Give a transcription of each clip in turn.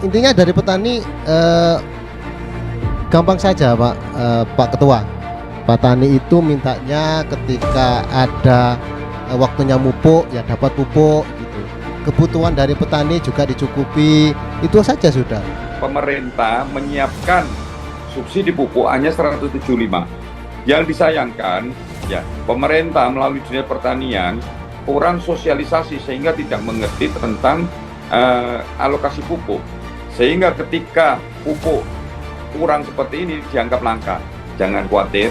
Intinya dari petani, gampang saja Pak Ketua. Petani itu mintanya ketika ada waktunya pupuk ya dapat pupuk gitu. Kebutuhan dari petani juga dicukupi, itu saja sudah. Pemerintah menyiapkan subsidi pupuk hanya 175. Yang disayangkan ya pemerintah melalui Dinas Pertanian kurang sosialisasi sehingga tidak mengerti tentang alokasi pupuk. Sehingga ketika pupuk kurang seperti ini dianggap langka. Jangan khawatir,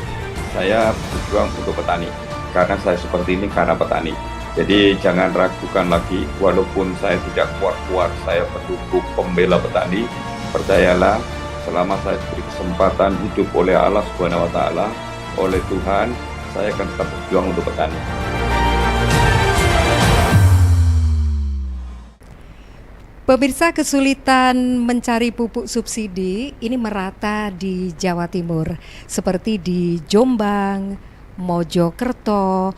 saya berjuang untuk petani. Karena saya seperti ini karena petani. Jadi jangan ragukan lagi, walaupun saya tidak kuat-kuat, saya pendukung pembela petani. Percayalah, selama saya diberi kesempatan hidup oleh Allah Subhanahu wa Ta'ala, oleh Tuhan, saya akan tetap berjuang untuk petani. Pemirsa, kesulitan mencari pupuk subsidi ini merata di Jawa Timur, seperti di Jombang, Mojokerto,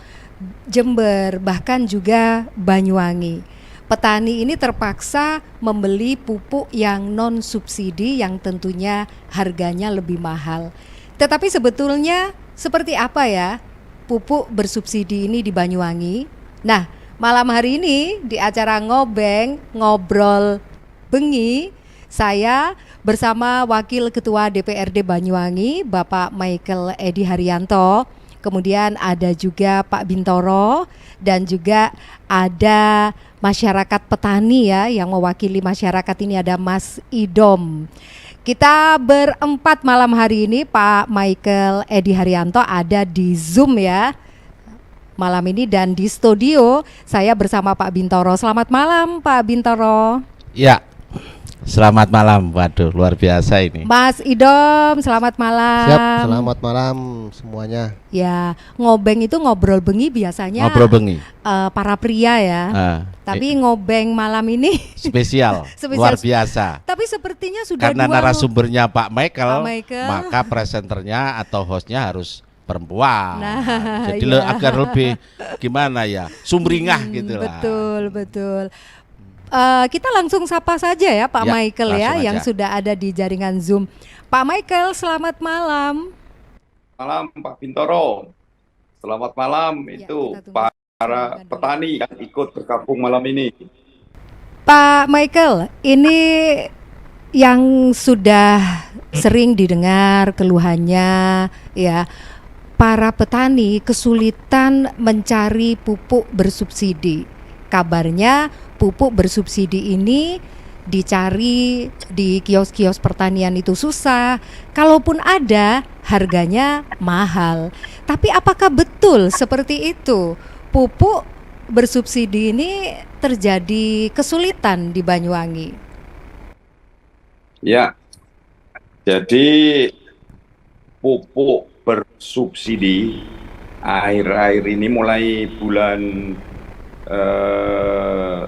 Jember, bahkan juga Banyuwangi. Petani ini terpaksa membeli pupuk yang non subsidi yang tentunya harganya lebih mahal. Tetapi sebetulnya seperti apa ya pupuk bersubsidi ini di Banyuwangi? Nah, malam hari ini di acara Ngobrol Bengi, saya bersama Wakil Ketua DPRD Banyuwangi, Bapak Michael Edi Haryanto, kemudian ada juga Pak Bintoro, dan juga ada masyarakat petani ya, yang mewakili masyarakat ini ada Mas Idom. Kita berempat malam hari ini, Pak Michael Edi Haryanto ada di Zoom ya malam ini, dan di studio saya bersama Pak Bintoro. Selamat malam Pak Bintoro. Ya, selamat malam. Waduh, luar biasa ini. Mas Idom, selamat malam. Siap, selamat malam semuanya. Ya, ngobeng itu ngobrol bengi biasanya Ngobrol bengi. Para pria ya. Tapi ngobeng malam ini spesial, luar biasa. Tapi sepertinya sudah karena narasumbernya Pak Michael, maka presenternya atau hostnya harus perempuan. Nah, jadi iya. agar lebih gimana ya, sumringah gitu lah. Betul. Kita langsung sapa saja ya Pak Michael ya, yang sudah ada di jaringan Zoom. Pak Michael, selamat malam. Malam Pak Bintoro. Selamat malam itu para petani yang ikut bergabung malam ini. Pak Michael, ini yang sudah sering didengar keluhannya ya, para petani kesulitan mencari pupuk bersubsidi. Kabarnya pupuk bersubsidi ini dicari di kios-kios pertanian itu susah. Kalaupun ada, harganya mahal. Tapi apakah betul seperti itu? Pupuk bersubsidi ini terjadi kesulitan di Banyuwangi. Ya, jadi pupuk bersubsidi akhir-akhir ini mulai bulan 8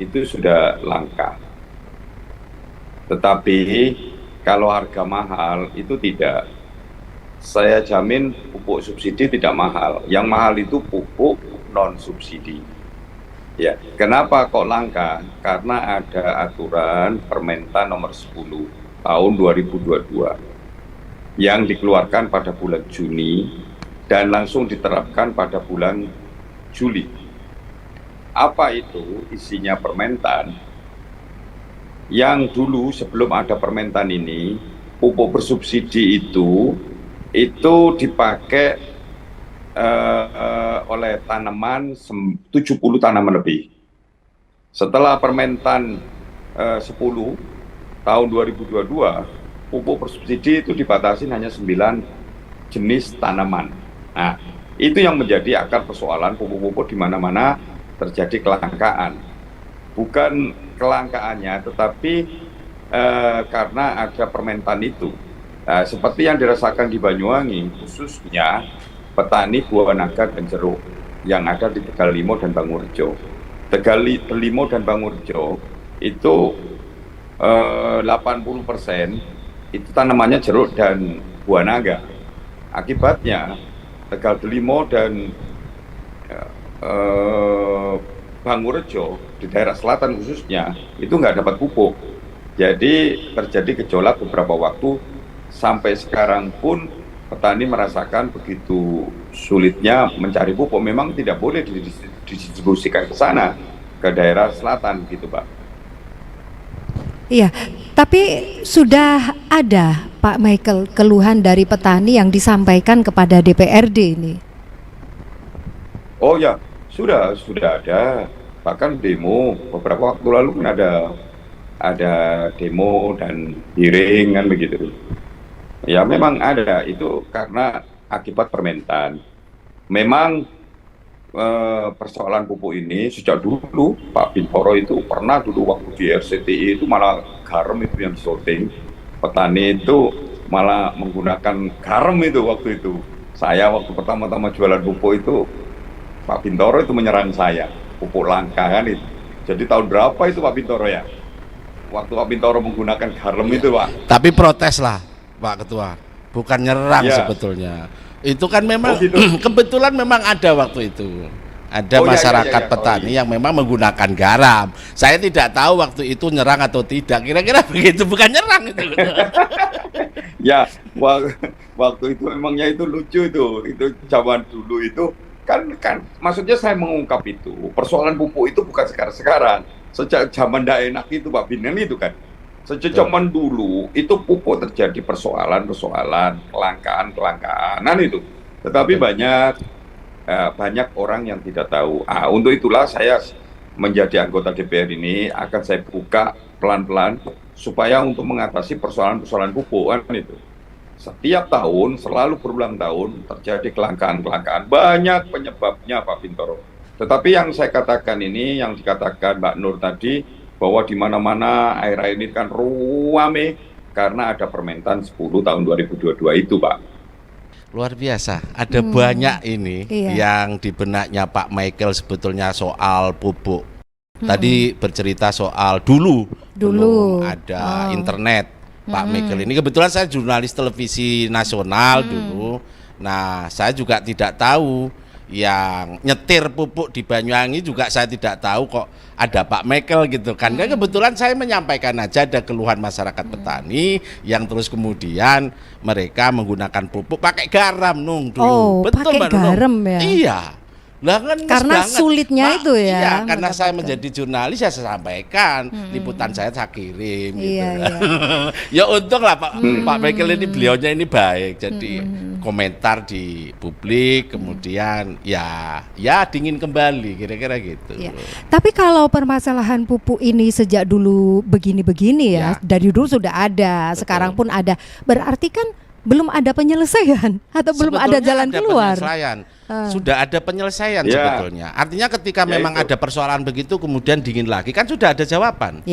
itu sudah langka. Tetapi kalau harga mahal itu tidak. Saya jamin pupuk subsidi tidak mahal. Yang mahal itu pupuk non subsidi. Ya, kenapa kok langka? Karena ada aturan Permentan nomor 10 tahun 2022 yang dikeluarkan pada bulan Juni dan langsung diterapkan pada bulan Juli. Apa itu isinya Permentan? Yang dulu sebelum ada Permentan ini, pupuk bersubsidi itu dipakai oleh tanaman 70 tanaman lebih. Setelah Permentan 10 tahun 2022, pupuk bersubsidi itu dibatasi hanya 9 jenis tanaman. Nah, itu yang menjadi akar persoalan pupuk-pupuk di mana-mana terjadi kelangkaan. Bukan kelangkaannya, tetapi karena ada Permentan itu. Nah, seperti yang dirasakan di Banyuwangi, khususnya petani buah naga dan jeruk yang ada di Tegalimo dan Bangurjo. Tegalimo dan Bangurjo itu 80% itu tanamannya jeruk dan buah naga. Akibatnya Tegalimo dan Bangurejo di daerah selatan khususnya itu nggak dapat pupuk. Jadi terjadi gejolak beberapa waktu, sampai sekarang pun petani merasakan begitu sulitnya mencari pupuk. Memang tidak boleh didistribusikan ke sana, ke daerah selatan gitu Pak. Iya, tapi sudah ada Pak Michael keluhan dari petani yang disampaikan kepada DPRD ini. Oh ya, sudah ada. Bahkan demo beberapa waktu lalu kan ada demo dan hearing kan begitu. Ya memang ada, itu karena akibat permentan. Memang persoalan pupuk ini sejak dulu Pak Bintoro itu pernah dulu waktu di RCTI itu malah garam itu yang disorting. Petani itu malah menggunakan garam itu waktu itu. Saya waktu pertama-tama jualan pupuk itu Pak Bintoro itu menyerang saya, pupuk langka kan itu. Jadi tahun berapa itu Pak Bintoro ya? Waktu Pak Bintoro menggunakan garam itu Pak. Tapi protes lah Pak Ketua, bukan nyerang sebetulnya. Itu kan memang kebetulan memang ada waktu itu. Ada masyarakat petani yang memang menggunakan garam. Saya tidak tahu waktu itu nyerang atau tidak. Kira-kira begitu, bukan nyerang itu. Ya, waktu itu memangnya itu lucu itu zaman dulu itu kan maksudnya saya mengungkap itu persoalan pupuk itu bukan sekarang. Sejak zaman ndak enak itu Pak Binan itu kan. Sejak zaman dulu itu pupuk terjadi persoalan kelangkaan itu. Tetapi banyak orang yang tidak tahu. Untuk itulah saya menjadi anggota DPR ini akan saya buka pelan-pelan supaya untuk mengatasi persoalan-persoalan pupuk kan itu. Setiap tahun selalu berulang tahun terjadi kelangkaan, banyak penyebabnya Pak Bintoro. Tetapi yang saya katakan ini, yang dikatakan Mbak Nur tadi, bahwa di mana-mana air ini kan ruame karena ada permentan 10 tahun 2022 itu Pak. Luar biasa, ada banyak ini yang di benaknya Pak Michael sebetulnya soal pupuk. Tadi bercerita soal dulu ada internet. Pak Michael ini kebetulan saya jurnalis televisi nasional dulu. Nah, saya juga tidak tahu yang nyetir pupuk di Banyuwangi juga saya tidak tahu kok ada Pak Michael gitu kan. Kebetulan saya menyampaikan aja ada keluhan masyarakat petani yang terus kemudian mereka menggunakan pupuk pakai garam dulu. Betul pakai garam ya. Iya. Lah kan karena sulitnya itu ya. Iya, karena saya menjadi jurnalis ya saya sampaikan, liputan saya kirim gitu. Ya untung lah Pak Michael ini beliaunya ini baik. Jadi komentar di publik kemudian ya dingin kembali kira-kira gitu. Tapi kalau permasalahan pupuk ini sejak dulu begini-begini ya, dari dulu sudah ada, sekarang pun ada. Berarti kan belum ada penyelesaian atau belum ada jalan keluar. Sudah ada penyelesaian sebetulnya. Artinya ketika memang ada persoalan begitu kemudian dingin lagi kan sudah ada jawaban.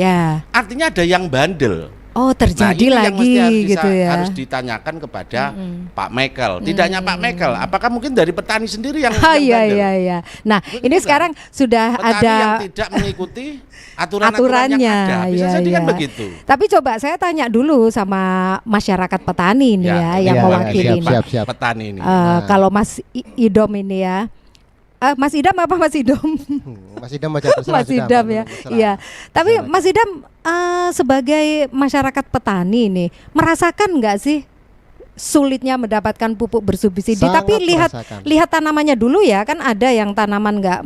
Artinya ada yang bandel. Terjadi lagi gitu ya. Harus ditanyakan kepada Pak Michael. Tidak hanya Pak Michael, apakah mungkin dari petani sendiri yang bandel? Iya. Nah, ini sekarang sudah petani ada yang tidak mengikuti aturan-aturan yang ada. Bisa jadi kan begitu. Tapi coba saya tanya dulu sama masyarakat petani ini yang mewakili siap. Petani ini. Kalau Mas Idom ini ya. Mas Idam apa Mas Idom? Mas Idam aja terserah. Mas Idam ya. Iya. Tapi Mas Idam sebagai masyarakat petani ini merasakan nggak sih sulitnya mendapatkan pupuk bersubsidi? Tapi lihat tanamannya dulu ya, kan ada yang tanaman nggak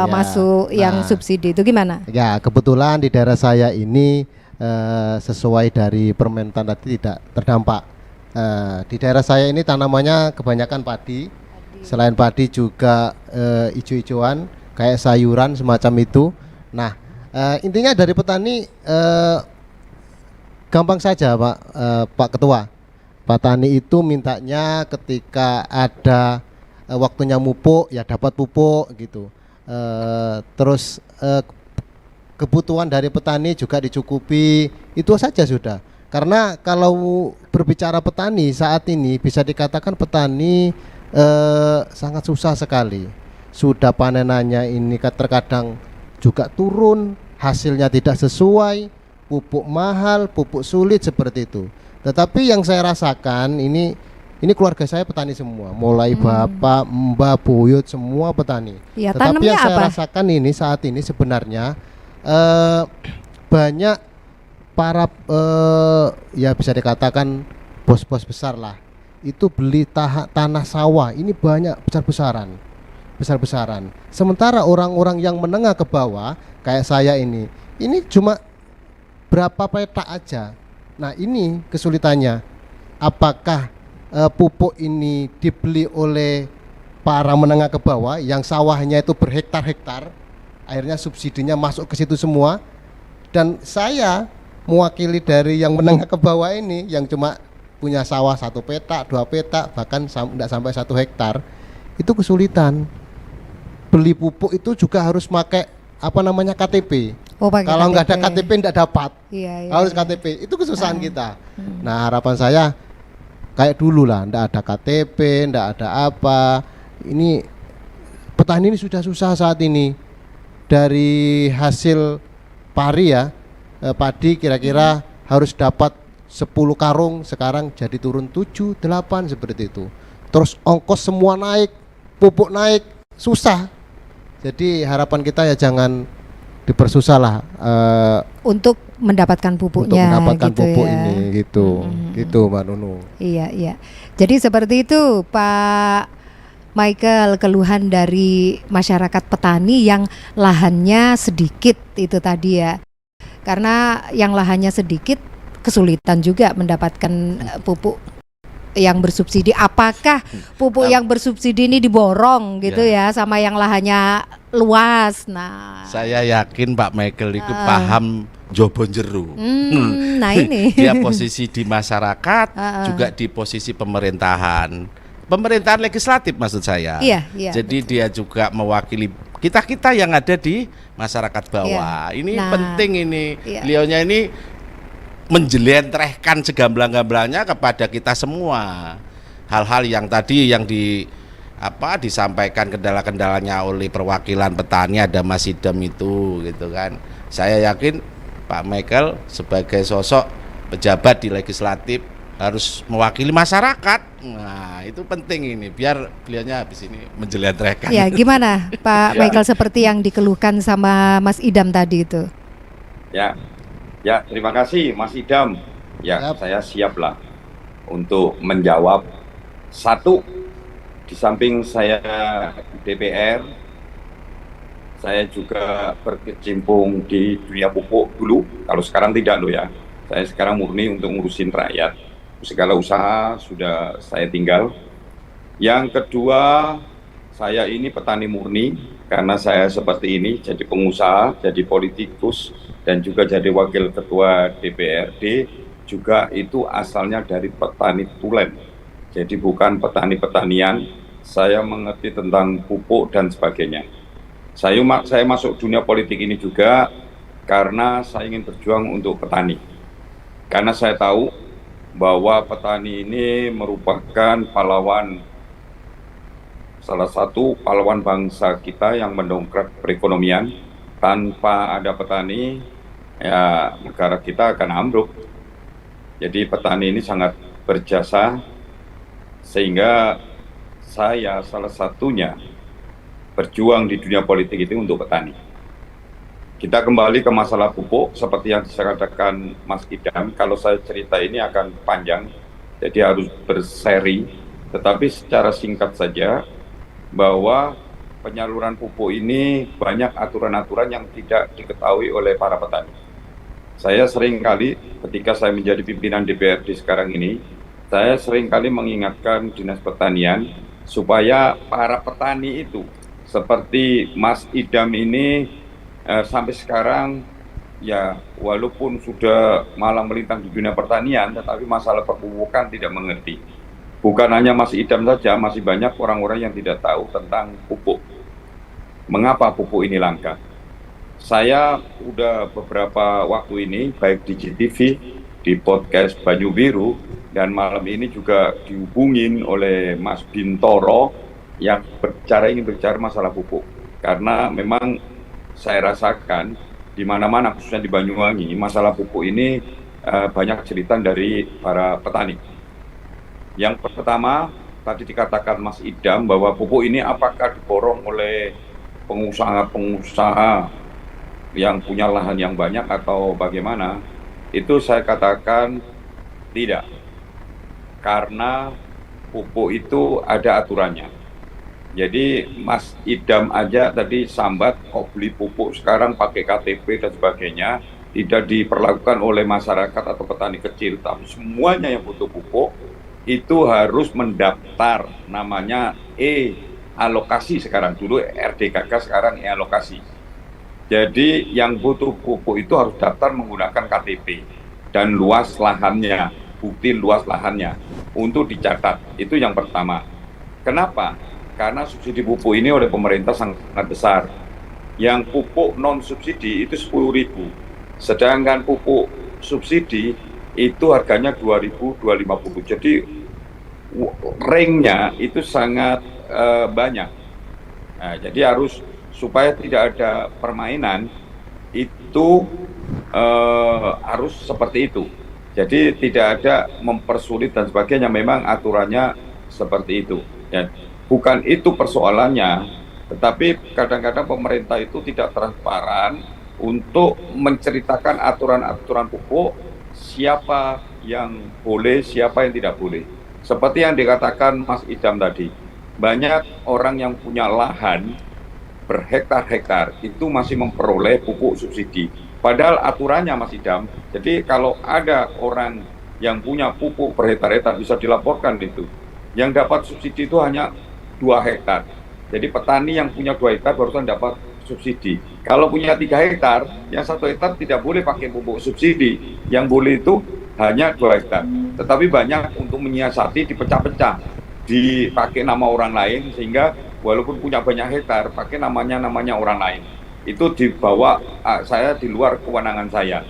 masuk yang subsidi itu gimana? Ya kebetulan di daerah saya ini sesuai dari permentan tadi tidak terdampak. Di daerah saya ini tanamannya kebanyakan padi. Selain padi juga ijo-ijoan kayak sayuran semacam itu. Nah, intinya dari petani gampang saja Pak Ketua. Petani itu mintanya ketika ada waktunya mupuk ya dapat pupuk gitu. Terus kebutuhan dari petani juga dicukupi, itu saja sudah. Karena kalau berbicara petani saat ini bisa dikatakan petani sangat susah sekali. Sudah panenannya ini terkadang juga turun, hasilnya tidak sesuai, pupuk mahal, pupuk sulit seperti itu. Tetapi yang saya rasakan ini Ini keluarga saya petani semua, mulai bapak, mbak, buyut, semua petani. Ya, Tetapi tanamnya yang saya apa? rasakan ini saat ini sebenarnya banyak para ya bisa dikatakan bos-bos besar lah, itu beli tanah sawah ini banyak besar-besaran. Sementara orang-orang yang menengah ke bawah kayak saya ini cuma berapa petak aja. Nah ini kesulitannya. Apakah pupuk ini dibeli oleh para menengah ke bawah yang sawahnya itu berhektar-hektar, akhirnya subsidinya masuk ke situ semua, dan saya mewakili dari yang menengah ke bawah ini yang cuma punya sawah 1 petak, 2 petak, bahkan tidak sampai 1 hektar, itu kesulitan. Beli pupuk itu juga harus pakai KTP. Kalau nggak ada KTP tidak dapat. Iya, harus KTP. Itu kesusahan kita. Nah harapan saya kayak dulu lah, ndak ada KTP, ndak ada apa. Ini petani ini sudah susah saat ini. Dari hasil padi kira-kira harus dapat 10 karung, sekarang jadi turun 7, 8 seperti itu. Terus ongkos semua naik, pupuk naik, susah. Jadi harapan kita ya jangan dipersusah lah untuk mendapatkan pupuknya, untuk mendapatkan gitu pupuk ya. ini gitu Mbak Nunung. Iya. Jadi seperti itu Pak Michael, keluhan dari masyarakat petani yang lahannya sedikit itu tadi ya. Karena yang lahannya sedikit kesulitan juga mendapatkan pupuk yang bersubsidi. Apakah pupuk yang bersubsidi ini diborong gitu ya sama yang lahannya luas? Nah, saya yakin Pak Michael itu paham jobon jeru. Nah ini dia posisi di masyarakat, juga di posisi pemerintahan legislatif maksud saya. Iya. Jadi dia juga mewakili kita yang ada di masyarakat bawah. Ini penting ini. Beliaunya ini menjelentrehkan segamblang-gamblangnya kepada kita semua. Hal-hal yang tadi yang disampaikan kendala-kendalanya oleh perwakilan petani, ada Mas Idam itu gitu kan. Saya yakin Pak Michael sebagai sosok pejabat di legislatif harus mewakili masyarakat. Nah, itu penting ini biar beliaunya habis ini menjelentrehkan. Ya, gimana Pak Michael seperti yang dikeluhkan sama Mas Idam tadi itu? Ya, terima kasih Mas Idam. Ya, saya siaplah untuk menjawab. Satu, di samping saya DPR, saya juga berkecimpung di dunia pupuk dulu. Kalau sekarang tidak loh ya. Saya sekarang murni untuk ngurusin rakyat. Segala usaha sudah saya tinggal. Yang kedua, saya ini petani murni karena saya seperti ini jadi pengusaha, jadi politikus, dan juga jadi wakil ketua DPRD, juga itu asalnya dari petani tulen. Jadi bukan petani pertanian, saya mengerti tentang pupuk dan sebagainya. Saya masuk dunia politik ini juga karena saya ingin berjuang untuk petani. Karena saya tahu bahwa petani ini merupakan salah satu pahlawan bangsa kita yang mendongkrak perekonomian. Tanpa ada petani, ya negara kita akan ambruk. Jadi petani ini sangat berjasa, sehingga saya salah satunya berjuang di dunia politik itu untuk petani. Kita kembali ke masalah pupuk, seperti yang dikatakan Mas Idam, kalau saya cerita ini akan panjang, jadi harus berseri, tetapi secara singkat saja, bahwa penyaluran pupuk ini banyak aturan-aturan yang tidak diketahui oleh para petani. Saya seringkali ketika saya menjadi pimpinan DPRD sekarang ini, saya seringkali mengingatkan Dinas Pertanian supaya para petani itu, seperti Mas Idam ini, sampai sekarang ya walaupun sudah malang melintang di dunia pertanian, tetapi masalah perpupukan tidak mengerti. Bukan hanya Mas Idam saja, masih banyak orang-orang yang tidak tahu tentang pupuk. Mengapa pupuk ini langka? Saya udah beberapa waktu ini, baik di GTV, di podcast Banyu Biru, dan malam ini juga dihubungin oleh Mas Bintoro yang ingin berbicara masalah pupuk. Karena memang saya rasakan di mana-mana, khususnya di Banyuwangi, masalah pupuk ini banyak cerita dari para petani. Yang pertama, tadi dikatakan Mas Idam bahwa pupuk ini apakah diborong oleh pengusaha-pengusaha yang punya lahan yang banyak atau bagaimana? Itu saya katakan tidak. Karena pupuk itu ada aturannya. Jadi Mas Idam aja tadi sambat kok beli pupuk sekarang pakai KTP dan sebagainya, tidak diperlakukan oleh masyarakat atau petani kecil, tapi semuanya yang butuh pupuk itu harus mendaftar, namanya alokasi sekarang, dulu RDKK sekarang alokasi. Jadi yang butuh pupuk itu harus daftar menggunakan KTP dan luas lahannya, bukti luas lahannya untuk dicatat. Itu yang pertama. Kenapa? Karena subsidi pupuk ini oleh pemerintah sangat besar. Yang pupuk non subsidi itu 10.000, sedangkan pupuk subsidi itu harganya 2.000, 250. Jadi ringnya itu sangat banyak. Nah, jadi harus supaya tidak ada permainan itu harus seperti itu. Jadi tidak ada mempersulit dan sebagainya. Memang aturannya seperti itu. Ya. Bukan itu persoalannya, tetapi kadang-kadang pemerintah itu tidak transparan untuk menceritakan aturan-aturan pupuk, siapa yang boleh, siapa yang tidak boleh. Seperti yang dikatakan Mas Idam tadi, banyak orang yang punya lahan berhektar-hektar itu masih memperoleh pupuk subsidi. Padahal aturannya Mas Idam, jadi kalau ada orang yang punya pupuk berhektar-hektar bisa dilaporkan itu. Yang dapat subsidi itu hanya 2 hektar. Jadi petani yang punya 2 hektar barusan dapat subsidi. Kalau punya 3 hektar, yang 1 hektar tidak boleh pakai pupuk subsidi. Yang boleh itu hanya 2 hektar. Tetapi banyak untuk menyiasati dipecah-pecah, dipakai nama orang lain, sehingga walaupun punya banyak hektar, pakai namanya orang lain. Itu dibawa, saya di luar kewenangan saya.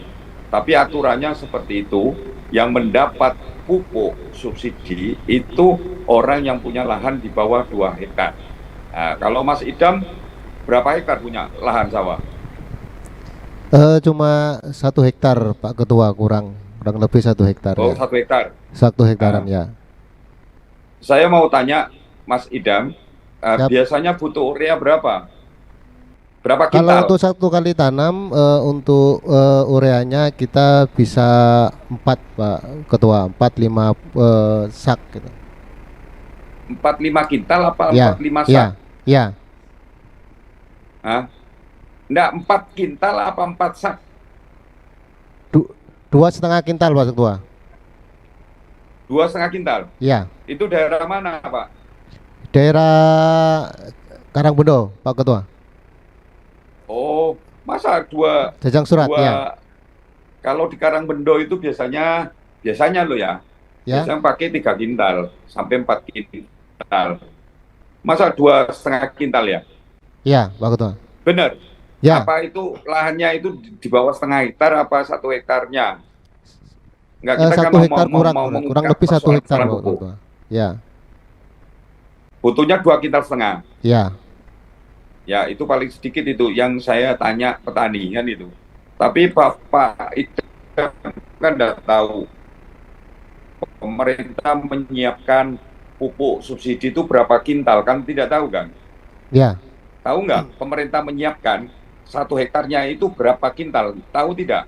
Tapi aturannya seperti itu, yang mendapat pupuk subsidi itu orang yang punya lahan di bawah 2 hektar. Nah, kalau Mas Idam, berapa hektar punya lahan sawah? Cuma 1 hektar Pak Ketua, kurang lebih 1 hektar. Oh, ya. 1 hektar. 1 hektaran ya. Saya mau tanya Mas Idam, biasanya butuh urea berapa? Berapa Kalau kintal? untuk 1 kali tanam, untuk ureanya kita bisa 4 Pak Ketua, 4-5 sak gitu. 4-5 kintal apa Ya, 4-5 sak? ya, ya. Hah? Enggak, 4 kintal apa 4 sak? 2,5 kintal Pak Ketua. 2,5 kintal? Ya. Itu daerah mana Pak? Daerah Karangbendo Pak Ketua. Oh, masa dua Jajang Surat ya. Kalau di Karangbendo itu biasanya loh ya. Ya. Biasanya pakai 3 kintal sampai 4 kintal. Masa 2,5 kintal ya? Ya, Pak Ketua. Benar. Ya. Apa itu lahannya itu di bawah 1,5 hektar apa 1 hektarnya? Enggak, kita 1 hektar kurang lebih 1 hektar Pak Ketua. Ya. Butuhnya 2,5 kintal. Ya. Ya, itu paling sedikit itu yang saya tanya petani kan itu. Tapi Bapak itu kan tidak tahu pemerintah menyiapkan pupuk subsidi itu berapa kintal, kan tidak tahu kan? Ya. Tahu nggak pemerintah menyiapkan 1 hektarnya itu berapa kintal? Tahu tidak?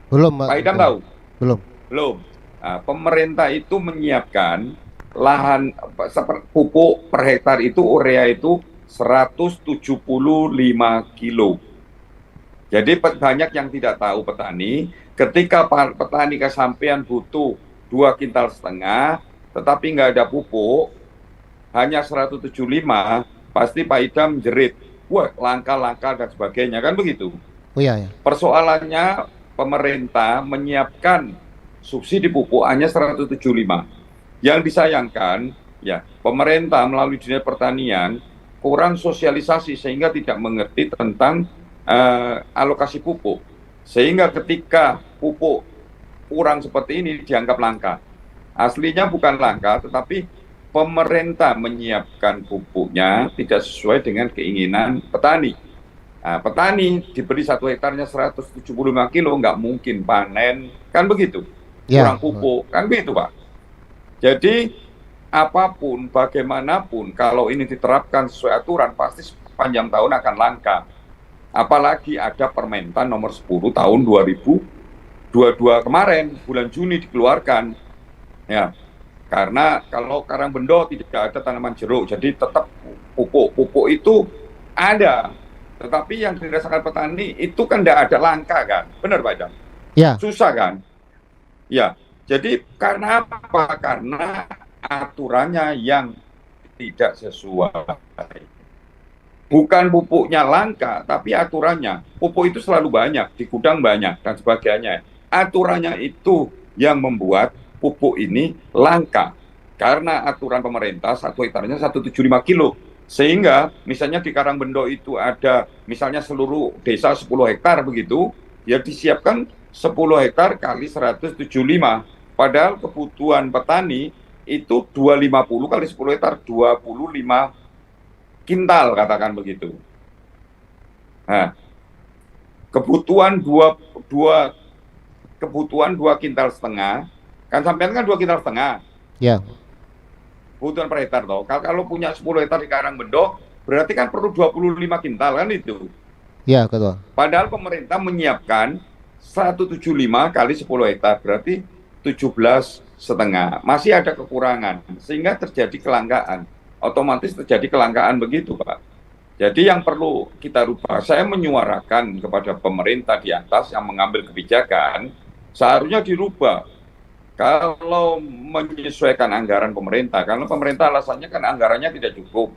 Belum Pak Idam tahu? Belum. Belum. Nah, pemerintah itu menyiapkan lahan pupuk per hektar itu urea itu 175 kilo. Jadi banyak yang tidak tahu petani, ketika petani kesampean butuh 2,5 kintal, tetapi nggak ada pupuk, hanya 175, pasti Pak Idam jerit, wah langka dan sebagainya, kan begitu. Oh iya ya. Persoalannya pemerintah menyiapkan subsidi pupuk hanya 175. Yang disayangkan, ya pemerintah melalui Dinas Pertanian kurang sosialisasi sehingga tidak mengerti tentang alokasi pupuk. Sehingga ketika pupuk kurang seperti ini dianggap langka. Aslinya bukan langka, tetapi pemerintah menyiapkan pupuknya tidak sesuai dengan keinginan petani. Nah, petani diberi 1 hektarnya 175 kilo, nggak mungkin panen, kan begitu. Ya. Kurang pupuk, kan begitu Pak. Jadi apapun, bagaimanapun, kalau ini diterapkan sesuai aturan, pasti sepanjang tahun akan langka. Apalagi ada Permentan nomor 10 tahun 2022 kemarin, bulan Juni dikeluarkan. Ya, karena kalau Karangbendo tidak ada tanaman jeruk, jadi tetap pupuk itu ada. Tetapi yang dirasakan petani itu kan tidak ada langka kan, benar Pak Idam? Ya. Susah kan? Ya, jadi karena apa? Karena aturannya yang tidak sesuai. Bukan pupuknya langka, tapi aturannya. Pupuk itu selalu banyak, di gudang banyak, dan sebagainya. Aturannya itu yang membuat pupuk ini langka. Karena aturan pemerintah 1 hektarnya 175 kilo. Sehingga misalnya di Karangbendo itu ada misalnya seluruh desa 10 hektar begitu, ya disiapkan 10 hektar kali 175. Padahal kebutuhan petani itu 250 kali 10 hektar, 25 kintal katakan begitu. Nah, kebutuhan 2 kintal setengah, kan sampean kan 2 kintal setengah. Ya. Kebutuhan per hektar toh. Kalau punya 10 hektar di Karangbendo, berarti kan perlu 25 kintal kan itu. Ya, Ketua. Padahal pemerintah menyiapkan 175 kali 10 hektar, berarti 17,5. Masih ada kekurangan, sehingga terjadi kelangkaan. Otomatis terjadi kelangkaan begitu, Pak. Jadi yang perlu kita rubah, saya menyuarakan kepada pemerintah di atas yang mengambil kebijakan, seharusnya dirubah. Kalau menyesuaikan anggaran pemerintah, karena pemerintah alasannya kan anggarannya tidak cukup.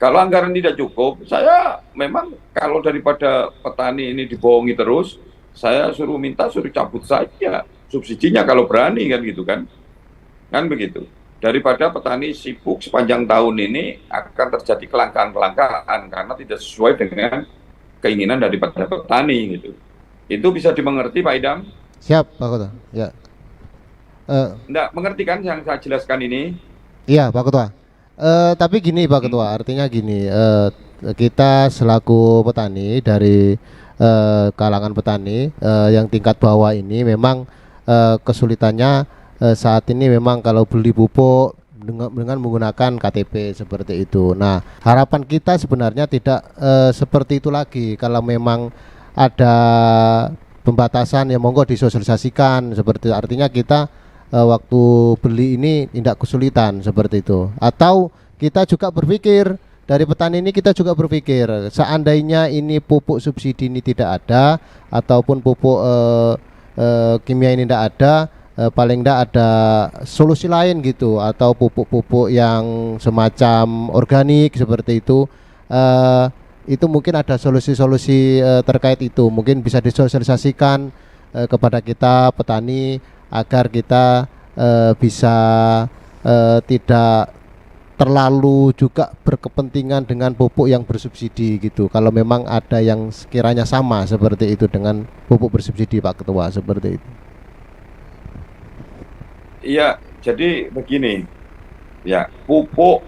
Kalau anggaran tidak cukup, saya memang kalau daripada petani ini dibohongi terus, saya suruh cabut saja subsidinya kalau berani kan gitu kan. Kan begitu. Daripada petani sibuk sepanjang tahun ini akan terjadi kelangkaan-kelangkaan karena tidak sesuai dengan keinginan daripada petani gitu. Itu bisa dimengerti Pak Idam? Siap, Pak Ketua. Ya. Enggak mengerti kan yang saya jelaskan ini? Iya, Pak Ketua. Tapi gini Pak Ketua, artinya gini, kita selaku petani dari kalangan petani yang tingkat bawah ini memang kesulitannya saat ini memang kalau beli pupuk dengan menggunakan KTP seperti itu. Nah, harapan kita sebenarnya tidak seperti itu lagi. Kalau memang ada pembatasan ya monggo disosialisasikan seperti artinya kita waktu beli ini tidak kesulitan seperti itu. Atau kita juga berpikir dari petani ini kita juga berpikir seandainya ini pupuk subsidi ini tidak ada ataupun pupuk kimia ini tidak ada, paling tidak ada solusi lain gitu atau pupuk-pupuk yang semacam organik seperti itu mungkin ada solusi-solusi terkait itu mungkin bisa disosialisasikan kepada kita petani agar kita bisa tidak terlalu juga berkepentingan dengan pupuk yang bersubsidi gitu. Kalau memang ada yang sekiranya sama seperti itu dengan pupuk bersubsidi Pak Ketua seperti itu. Iya, jadi begini. Ya, pupuk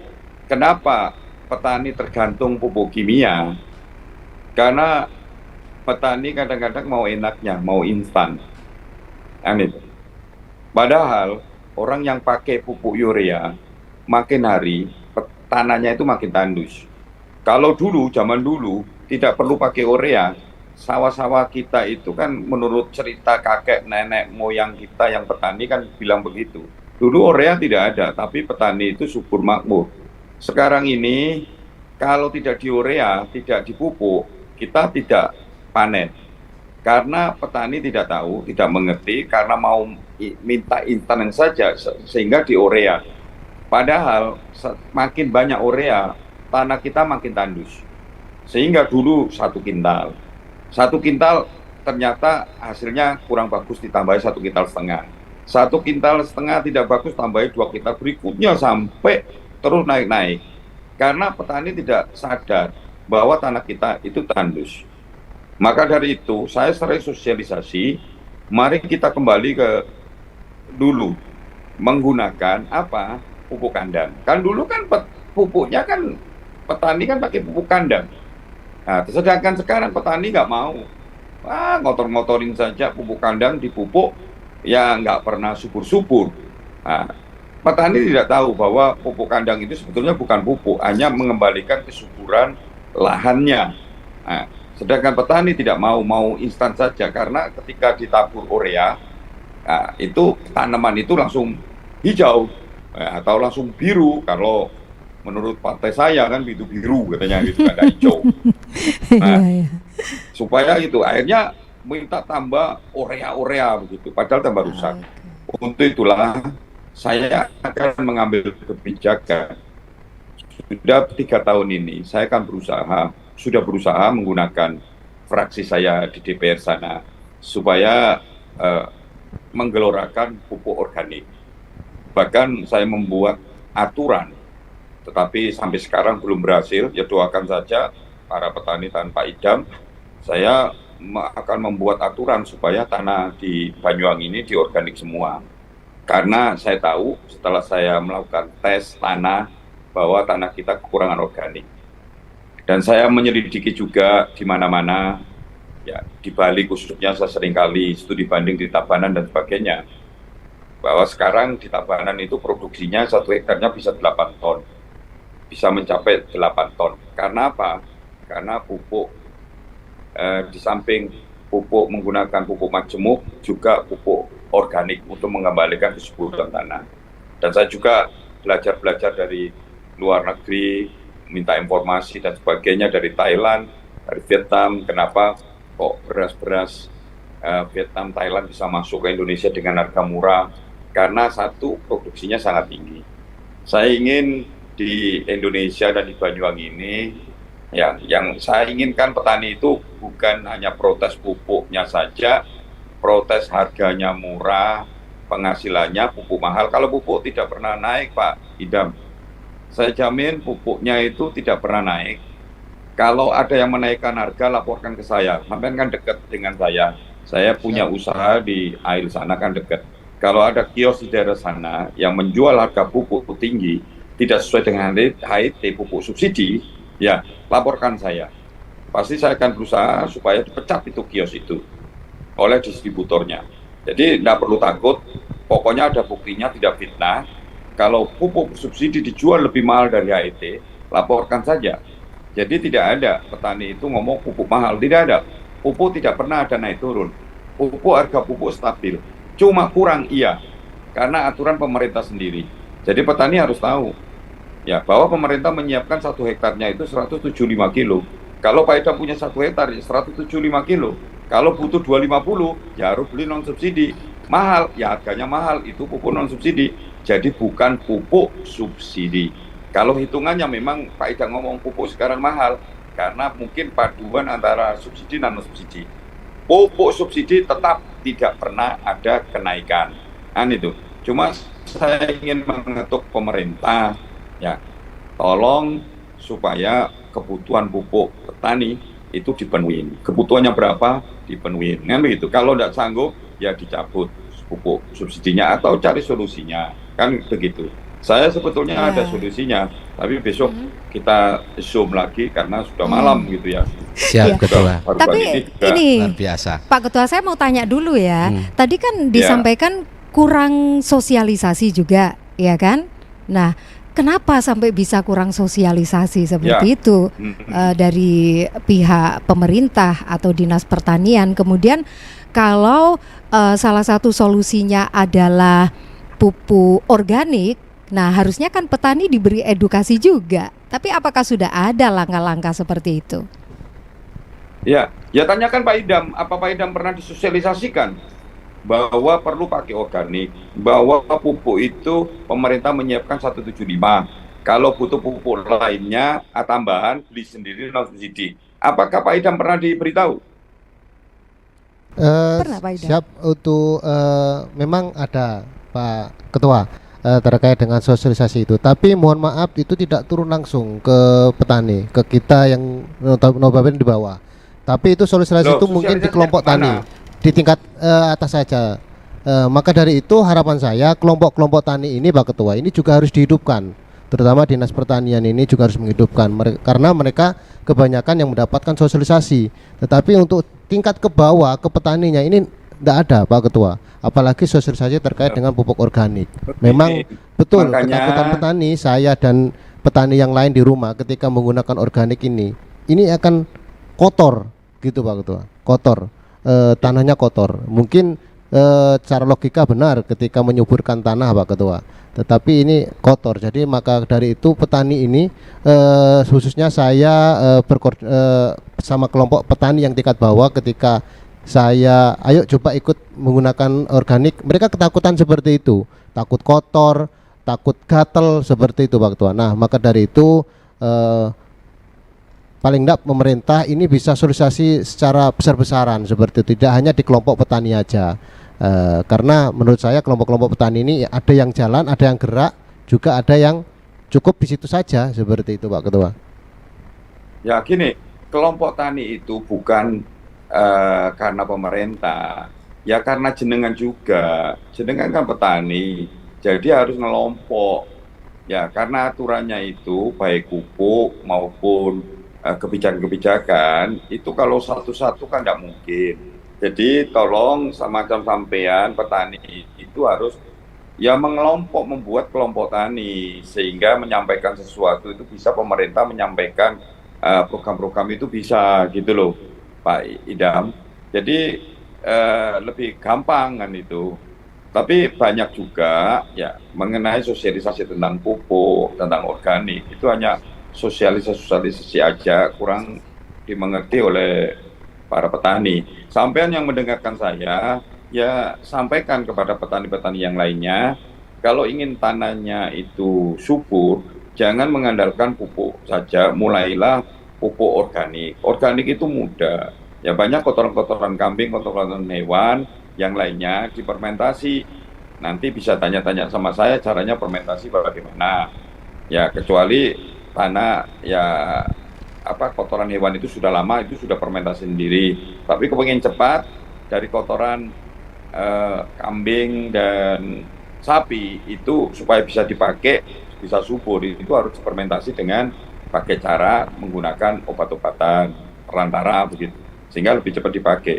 kenapa petani tergantung pupuk kimia? Karena petani kadang-kadang mau enaknya, mau instan. Itu. Padahal orang yang pakai pupuk urea makin hari tanahnya itu makin tandus. Kalau dulu, zaman dulu tidak perlu pakai urea, sawah-sawah kita itu kan menurut cerita kakek nenek moyang kita yang petani kan bilang begitu. Dulu urea tidak ada, tapi petani itu subur makmur. Sekarang ini kalau tidak di urea, tidak dipupuk, kita tidak panen. Karena petani tidak tahu, tidak mengerti, karena mau minta instan saja sehingga di urea. Padahal makin banyak urea, tanah kita makin tandus. Sehingga dulu 1 kintal. 1 kintal ternyata hasilnya kurang bagus ditambahi 1,5 kintal. 1,5 kintal tidak bagus tambahi 2 kintal berikutnya sampai terus naik-naik. Karena petani tidak sadar bahwa tanah kita itu tandus. Maka dari itu saya sering sosialisasi, mari kita kembali ke dulu menggunakan apa? Pupuk kandang. Kan dulu kan pupuknya kan petani kan pakai pupuk kandang. Nah, sedangkan sekarang petani nggak mau, ngotor-ngotorin saja pupuk kandang dipupuk, ya nggak pernah subur-subur. Nah, petani tidak tahu bahwa pupuk kandang itu sebetulnya bukan pupuk, hanya mengembalikan kesuburan lahannya. Nah, sedangkan petani tidak mau instan saja, karena ketika ditabur urea, nah, itu tanaman itu langsung hijau atau langsung biru. Kalau menurut partai saya kan itu biru katanya, gitu, ada hijau. Nah, supaya itu akhirnya minta tambah urea begitu, padahal tambah rusak. Untuk itulah saya akan mengambil kebijakan. Sudah 3 tahun ini saya akan sudah berusaha menggunakan fraksi saya di DPR sana supaya menggelorakan pupuk organik. Bahkan saya membuat aturan, tetapi sampai sekarang belum berhasil. Ya doakan saja para petani tanpa idam. Saya akan membuat aturan supaya tanah di Banyuwangi ini diorganik semua. Karena saya tahu setelah saya melakukan tes tanah bahwa tanah kita kekurangan organik. Dan saya menyelidiki juga di mana-mana, ya di Bali khususnya saya sering kali studi banding di Tabanan dan sebagainya, bahwa sekarang di Tabanan itu produksinya 1 hektarnya bisa 8 ton, bisa mencapai 8 ton. Karena apa? Karena pupuk di samping pupuk menggunakan pupuk majemuk, juga pupuk organik untuk mengembalikan kesuburan tanah. Dan saya juga belajar dari luar negeri, minta informasi dan sebagainya dari Thailand, dari Vietnam, kenapa kok beras-beras Vietnam, Thailand bisa masuk ke Indonesia dengan harga murah, karena satu, produksinya sangat tinggi. Saya ingin di Indonesia dan di Banyuwangi ini, ya, yang saya inginkan petani itu bukan hanya protes pupuknya saja, protes harganya murah, penghasilannya pupuk mahal. Kalau pupuk tidak pernah naik, Pak Idam, saya jamin pupuknya itu tidak pernah naik. Kalau ada yang menaikkan harga, laporkan ke saya. Sampai kan dekat dengan saya punya usaha di Ail sana, kan dekat. Kalau ada kios di daerah sana yang menjual harga pupuk tinggi, tidak sesuai dengan HIT, pupuk subsidi, ya laporkan saya. Pasti saya akan berusaha supaya dipecat itu kios itu oleh distributornya. Jadi tidak perlu takut, pokoknya ada buktinya, tidak fitnah. Kalau pupuk subsidi dijual lebih mahal dari HIT, laporkan saja. Jadi tidak ada petani itu ngomong pupuk mahal, tidak ada. Pupuk tidak pernah ada naik turun. Harga pupuk stabil. Cuma kurang iya, karena aturan pemerintah sendiri. Jadi petani harus tahu, ya, bahwa pemerintah menyiapkan 1 hektarnya itu 175 kilo. Kalau Pak Idam punya 1 hektar, 175 kilo. Kalau butuh 250, ya harus beli non subsidi. Mahal, ya harganya mahal, itu pupuk non subsidi. Jadi bukan pupuk subsidi. Kalau hitungannya memang Pak Idam ngomong pupuk sekarang mahal, karena mungkin paduan antara subsidi dan non subsidi. Pupuk subsidi tetap tidak pernah ada kenaikan. Kan itu. Cuma saya ingin mengetuk pemerintah, ya, tolong supaya kebutuhan pupuk petani itu dipenuhi. Kebutuhannya berapa? Dipenuhi. Kan begitu. Kalau tidak sanggup, ya dicabut pupuk subsidinya atau cari solusinya. Kan begitu. Saya sebetulnya ada solusinya, tapi besok kita zoom lagi karena sudah malam gitu ya. Siap, Ketua. Tapi ini biasa. Pak Ketua, saya mau tanya dulu ya. Tadi kan disampaikan kurang sosialisasi juga, ya kan? Nah, kenapa sampai bisa kurang sosialisasi seperti itu dari pihak pemerintah atau Dinas Pertanian? Kemudian kalau salah satu solusinya adalah pupuk organik, nah harusnya kan petani diberi edukasi juga. Tapi apakah sudah ada langkah-langkah seperti itu? Ya tanyakan Pak Idam, apa Pak Idam pernah disosialisasikan bahwa perlu pakai organik, bahwa pupuk itu pemerintah menyiapkan 175. Kalau butuh pupuk lainnya, tambahan beli sendiri non subsidi. Apakah Pak Idam pernah diberitahu? Pernah Pak Idam? Siap untuk memang ada Pak Ketua terkait dengan sosialisasi itu. Tapi mohon maaf itu tidak turun langsung ke petani, ke kita yang notabene di bawah. Tapi itu sosialisasi itu mungkin di kelompok tani, di tingkat atas saja. Maka dari itu harapan saya kelompok-kelompok tani ini Pak Ketua ini juga harus dihidupkan, terutama Dinas Pertanian ini juga harus menghidupkan karena mereka kebanyakan yang mendapatkan sosialisasi. Tetapi untuk tingkat ke bawah ke petaninya ini tidak ada Pak Ketua. apalagi sosialisasi terkait dengan pupuk organik. Memang betul ketakutan petani, saya dan petani yang lain di rumah ketika menggunakan organik ini akan kotor gitu Pak Ketua, kotor, tanahnya kotor. Mungkin cara logika benar ketika menyuburkan tanah Pak Ketua, tetapi ini kotor. Jadi maka dari itu petani ini khususnya saya sama kelompok petani yang tingkat bawah, ketika saya ayo coba ikut menggunakan organik, mereka ketakutan seperti itu, takut kotor, takut gatel seperti itu Pak Ketua. Nah maka dari itu paling tidak pemerintah ini bisa sosialisasi secara besar-besaran seperti itu, tidak hanya di kelompok petani aja. Karena menurut saya kelompok-kelompok petani ini ada yang jalan, ada yang gerak, juga ada yang cukup di situ saja seperti itu Pak Ketua. Ya gini, kelompok tani itu bukan karena pemerintah, ya karena jenengan juga, jenengan kan petani, jadi harus ngelompok. Ya karena aturannya itu baik pupuk maupun kebijakan-kebijakan itu kalau satu-satu kan tidak mungkin. Jadi tolong semacam sampean petani itu harus ya mengelompok, membuat kelompok tani sehingga menyampaikan sesuatu itu bisa pemerintah menyampaikan program-program itu bisa gitu loh Pak Idam. Jadi lebih gampang kan itu. Tapi banyak juga ya mengenai sosialisasi tentang pupuk, tentang organik itu hanya sosialisasi aja, kurang dimengerti oleh para petani. Sampean yang mendengarkan saya, ya sampaikan kepada petani-petani yang lainnya, kalau ingin tanahnya itu subur, jangan mengandalkan pupuk saja, mulailah pupuk organik. Organik itu mudah, ya banyak kotoran-kotoran kambing, kotoran hewan, yang lainnya difermentasi. Nanti bisa tanya-tanya sama saya caranya fermentasi bagaimana. Ya kecuali tanah ya kotoran hewan itu sudah lama, itu sudah fermentasi sendiri. Tapi kepengen cepat dari kotoran kambing dan sapi itu supaya bisa dipakai, bisa subur, itu harus fermentasi dengan pakai cara menggunakan obat-obatan perantara begitu, sehingga lebih cepat dipakai.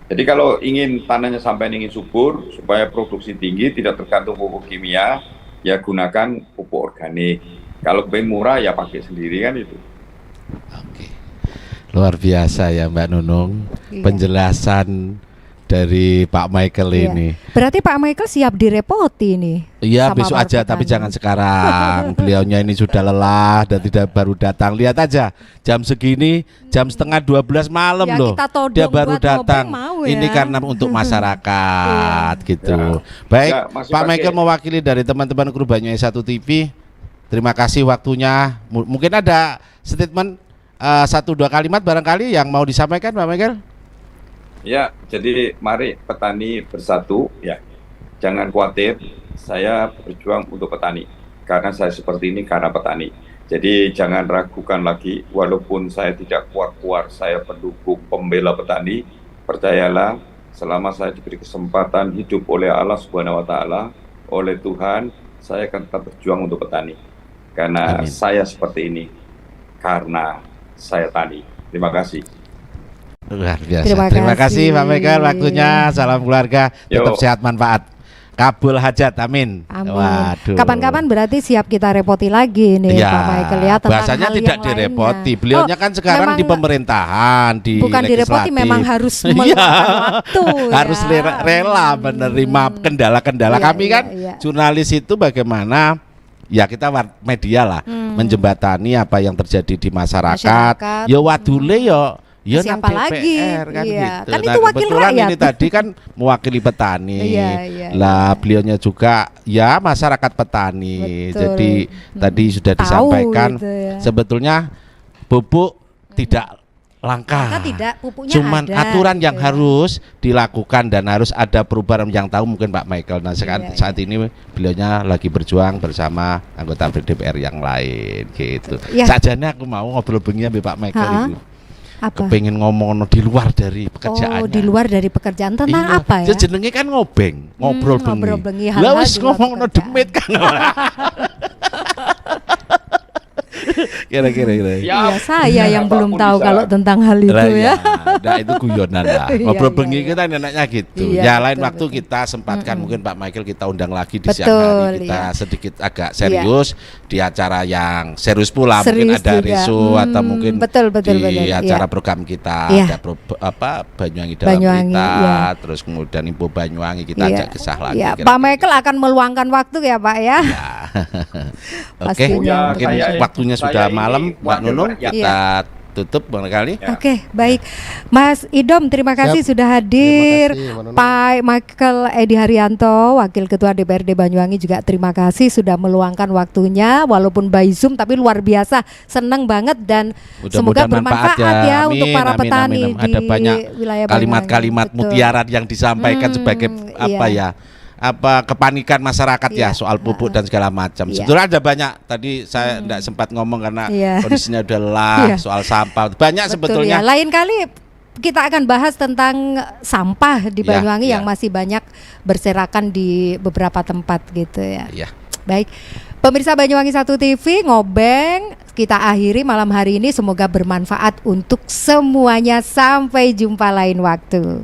Jadi kalau ingin tanahnya sampai ingin subur supaya produksi tinggi, tidak tergantung pupuk kimia, ya gunakan pupuk organik. Kalau pengen murah ya pakai sendiri kan itu. Oke. Luar biasa ya Mbak Nunung, penjelasan dari Pak Michael ini. Berarti Pak Michael siap direpoti nih. Iya besok aja, tapi jangan sekarang. Beliaunya ini sudah lelah dan tidak baru datang. Lihat aja jam segini, jam setengah 12 malam loh. Dia baru datang. Ya. Ini karena untuk masyarakat gitu. Baik, ya, Pak Michael mewakili dari teman-teman kru Banyuwangi 1 TV. Terima kasih waktunya. Mungkin ada statement 1-2 kalimat barangkali yang mau disampaikan Pak Michael? Ya, jadi mari petani bersatu ya. Jangan khawatir, saya berjuang untuk petani. Karena saya seperti ini karena petani. Jadi jangan ragukan lagi, walaupun saya tidak kuat-kuat, saya pendukung pembela petani. Percayalah, selama saya diberi kesempatan hidup oleh Allah Subhanahu wa taala, oleh Tuhan, saya akan tetap berjuang untuk petani. Karena Amin. Saya seperti ini karena saya tani. Terima kasih. Luar biasa. Terima kasih Pak Michael waktunya. Salam keluarga, tetap sehat manfaat. Kabul hajat, amin. Waduh. Kapan-kapan berarti siap kita repoti lagi nih ya, Pak Michael ya tentang bahasanya tidak direpoti. Beliaunya kan sekarang di pemerintahan, di bukan legislatif. Direpoti, memang harus meluangkan waktu. Harus rela menerima kendala-kendala. Kami kan jurnalis itu bagaimana? Ya kita media lah menjembatani apa yang terjadi di masyarakat. Ya wadule ya siapa lagi kan gitu. Kan itu wakil kebetulan rakyat. Ini tadi kan mewakili petani. Lah beliaunya juga ya masyarakat petani. Betul. Jadi tadi sudah disampaikan gitu sebetulnya pupuk tidak langka. Pupuknya cuman ada, aturan yang harus dilakukan dan harus ada perubahan yang tahu mungkin Pak Michael. Nah saat ini beliaunya lagi berjuang bersama anggota DPR yang lain gitu. Sajane aku mau ngobrol bengi ambek Pak Michael itu. Apa? Kepengen ngomong di luar dari pekerjaan. Di luar dari pekerjaan tentang apa ya? Jenenge kan ngobrol bengi. Lah wis ngomongno demit kan. Kira-kira Iya, saya yang belum apapun tahu bisa. kalau tentang hal itu ya. Nah, itu guyonan lah. Iya, Ngobrol iya, bengi iya. kita enaknya gitu. Iya, Ya lain betul, waktu betul. kita sempatkan mungkin Pak Michael kita undang lagi di siang Betul, hari kita iya. sedikit agak serius di acara yang serius pula Serius mungkin ada juga. risu atau mungkin Betul, betul, di betul, acara iya. program kita Iya. ada Banyuwangi dalam Banyuwangi, berita iya. terus kemudian Info Banyuwangi kita Iya. ajak kisah lagi. Iya, kira-kira. Pak Michael akan meluangkan waktu ya Pak ya. Ya. Oke, Pastinya. mungkin Saya- waktunya saya sudah ini malam, Mbak wakil Nunung. rakyat. Kita tutup barangkali. Ya. Oke, baik. Mas Idom, terima kasih Siap. sudah hadir. Terima kasih, Mbak Nunung. Pak Michael Edi Haryanto, Wakil Ketua DPRD Banyuwangi juga terima kasih sudah meluangkan waktunya walaupun by Zoom tapi luar biasa. Senang banget dan semoga Mudah-mudahan bermanfaat ya Amin, untuk para amin, petani amin. di Ada banyak wilayah kalimat-kalimat Banyuwangi. Betul. mutiara yang disampaikan sebagai apa iya. apa kepanikan masyarakat Iya. ya soal pupuk dan segala macam. Iya. Sebetulnya ada banyak. Tadi saya tidak sempat ngomong karena Iya. kondisinya udah lelah Iya. soal sampah. Banyak Betul sebetulnya. ya. Lain kali kita akan bahas tentang sampah di Ya, Banyuwangi ya. yang masih banyak berserakan di beberapa tempat gitu ya. Iya. Baik, pemirsa Banyuwangi 1 TV ngobeng kita akhiri malam hari ini, semoga bermanfaat untuk semuanya. Sampai jumpa lain waktu.